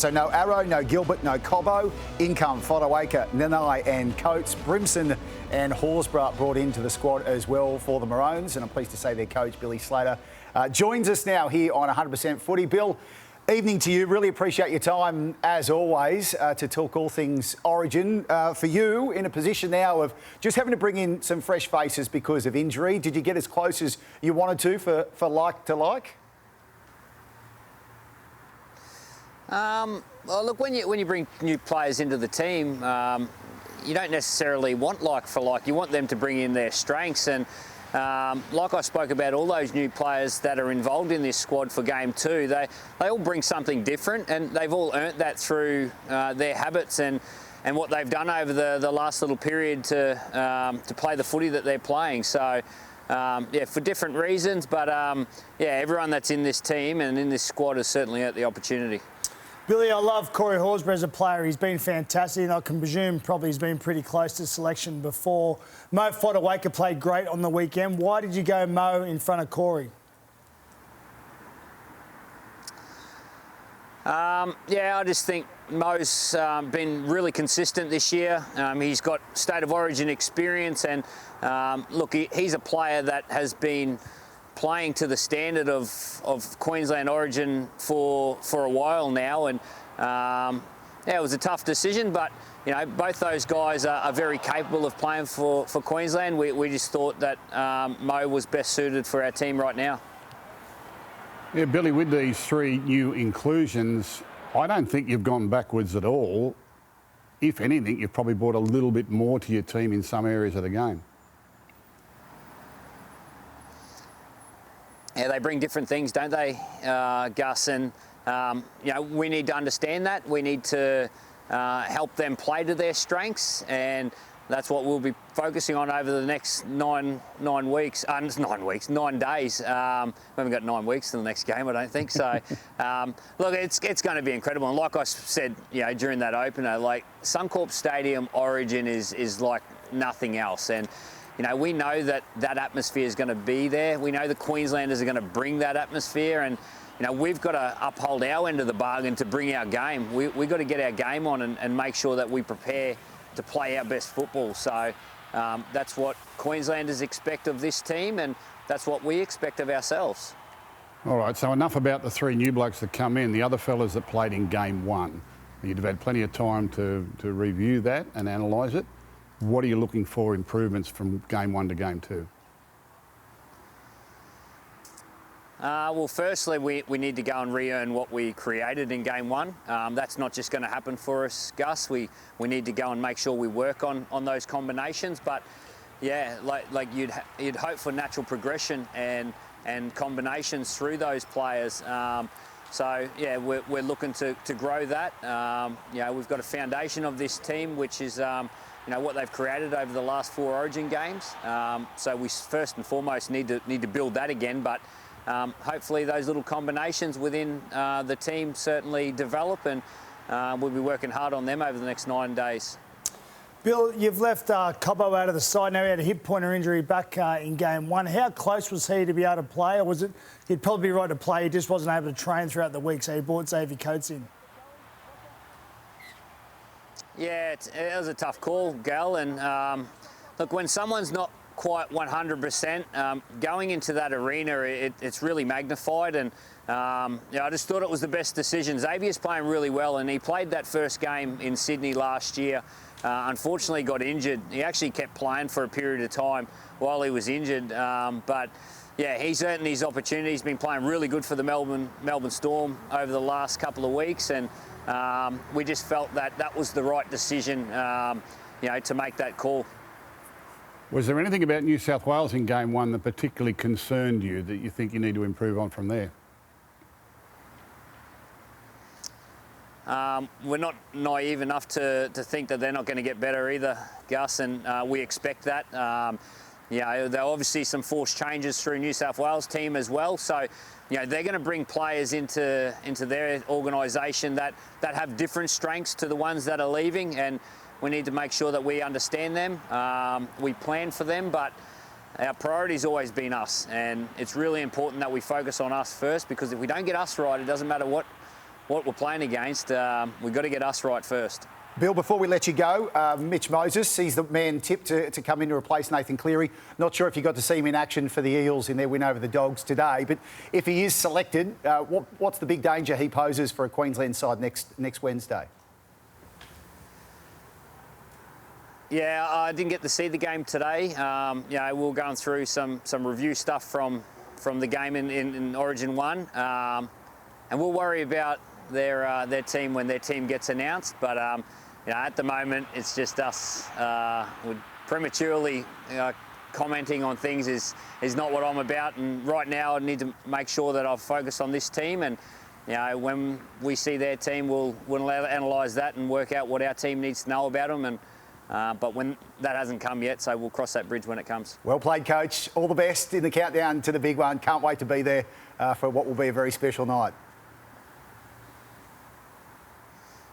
So no Arrow, no Gilbert, no Cobbo. Income, Fodawaker, Nanai and Coates. Brimson and Horsburgh brought into the squad as well for the Maroons. And I'm pleased to say their coach, Billy Slater, joins us now here on 100% Footy. Bill, evening to you. Really appreciate your time, as always, to talk all things Origin. For you, in a position now of just having to bring in some fresh faces because of injury, did you get as close as you wanted to for like to like? Well, look, when you bring new players into the team, you don't necessarily want like for like. You want them to bring in their strengths. And like I spoke about, all those new players that are involved in this squad for Game 2, they all bring something different, and they've all earned that through their habits and what they've done over the last little period to play the footy that they're playing. So, yeah, for different reasons, but yeah, everyone that's in this team and in this squad has certainly earned the opportunity. Billy, I love Corey Horsburgh as a player. He's been fantastic, and I can presume probably he's been pretty close to selection before. Mo Fodawaker played great on the weekend. Why did you go Mo in front of Corey? Yeah, I just think Mo's been really consistent this year. He's got State of Origin experience, and look, he's a player that has been playing to the standard of Queensland Origin for a while now, and yeah, it was a tough decision, but you know, both those guys are very capable of playing for Queensland. We just thought that Mo was best suited for our team right now. Yeah, Billy, with these three new inclusions, I don't think you've gone backwards at all. If anything, you've probably brought a little bit more to your team in some areas of the game. Yeah, they bring different things, don't they, Gus? And you know, we need to understand that. We need to help them play to their strengths, and that's what we'll be focusing on over the next 9 weeks. 9 days. We haven't got 9 weeks to the next game, I don't think. So, look, it's going to be incredible. And like I said, you know, during that opener, like Suncorp Stadium Origin is like nothing else. And you know, we know that atmosphere is going to be there. We know the Queenslanders are going to bring that atmosphere, and you know, we've got to uphold our end of the bargain to bring our game. We've got to get our game on and make sure that we prepare to play our best football. So that's what Queenslanders expect of this team, and that's what we expect of ourselves. All right, so enough about the three new blokes that come in. The other fellas that played in Game 1. You'd have had plenty of time to review that and analyse it. What are you looking for improvements from Game 1 to Game 2? Well, firstly, we need to go and re-earn what we created in Game 1. That's not just going to happen for us, Gus. We need to go and make sure we work on those combinations. But yeah, like you'd hope for natural progression and combinations through those players. So yeah, we're looking to grow that. You know, we've got a foundation of this team, which is you know, what they've created over the last 4 Origin games. So we first and foremost need to build that again. But hopefully those little combinations within the team certainly develop, and we'll be working hard on them over the next 9 days. Bill, you've left Cobbo out of the side now. He had a hip pointer injury back in Game 1. How close was he to be able to play, or was it he'd probably be right to play, he just wasn't able to train throughout the week, so he brought Xavier Coates in? Yeah, it was a tough call, Gal. And look, when someone's not quite 100%, going into that arena, it's really magnified. And yeah, I just thought it was the best decision. Xavier's playing really well, and he played that first game in Sydney last year. Unfortunately, got injured. He actually kept playing for a period of time while he was injured. But yeah, he's earned his opportunity. He's been playing really good for the Melbourne Storm over the last couple of weeks, and we just felt that was the right decision, you know, to make that call. Was there anything about New South Wales in Game 1 that particularly concerned you that you think you need to improve on from there? We're not naive enough to think that they're not going to get better either, Gus, and we expect that. You know, there are obviously some forced changes through New South Wales team as well, so you know, they're going to bring players into their organisation that have different strengths to the ones that are leaving, and we need to make sure that we understand them, we plan for them, but our priority's always been us, and it's really important that we focus on us first, because if we don't get us right, it doesn't matter what what we're playing against, we've got to get us right first. Bill, before we let you go, Mitch Moses, he's the man tipped to come in to replace Nathan Cleary. Not sure if you got to see him in action for the Eels in their win over the Dogs today, but if he is selected, what's the big danger he poses for a Queensland side next Wednesday? Yeah, I didn't get to see the game today. You know, we're going through some review stuff from the game in Origin 1, and we'll worry about their team when their team gets announced. But you know, at the moment, it's just us. We're prematurely commenting on things is not what I'm about. And right now, I need to make sure that I've focused on this team. And you know, when we see their team, we'll analyse that and work out what our team needs to know about them. And but when that hasn't come yet, so we'll cross that bridge when it comes. Well played, Coach. All the best in the countdown to the big one. Can't wait to be there for what will be a very special night.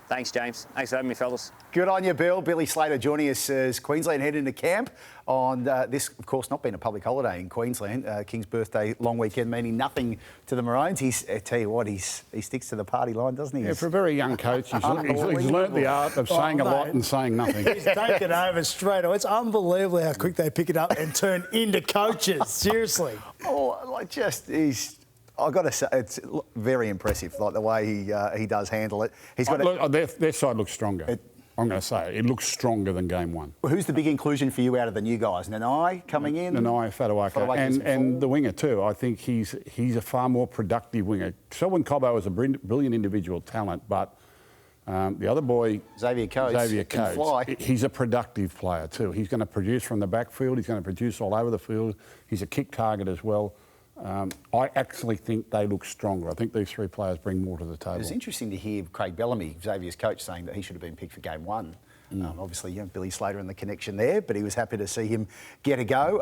Thanks, James. Thanks for having me, fellas. Good on you, Bill. Billy Slater joining us as Queensland head into camp on this, of course, not being a public holiday in Queensland. King's birthday long weekend meaning nothing to the Maroons. I tell you what, he sticks to the party line, doesn't he? Yeah, for a very young coach, he's learnt the art of saying a lot and saying nothing. He's taken over straight away. It's unbelievable how quick they pick it up and turn into coaches. Seriously. I've got to say, it's very impressive, like the way he does handle it. He's got their side looks stronger. I'm going to say it looks stronger than game one. Who's the big inclusion for you out of the new guys? Nanai coming in? Nanai, Fadawaka, and the winger too. I think he's a far more productive winger. Selwyn Cobbo is a brilliant individual talent, but the other boy, Xavier Coates, he's a productive player too. He's going to produce from the backfield. He's going to produce all over the field. He's a kick target as well. I actually think they look stronger. I think these three players bring more to the table. It's interesting to hear Craig Bellamy, Xavier's coach, saying that he should have been picked for game one. Obviously, Billy Slater and the connection there, but he was happy to see him get a go.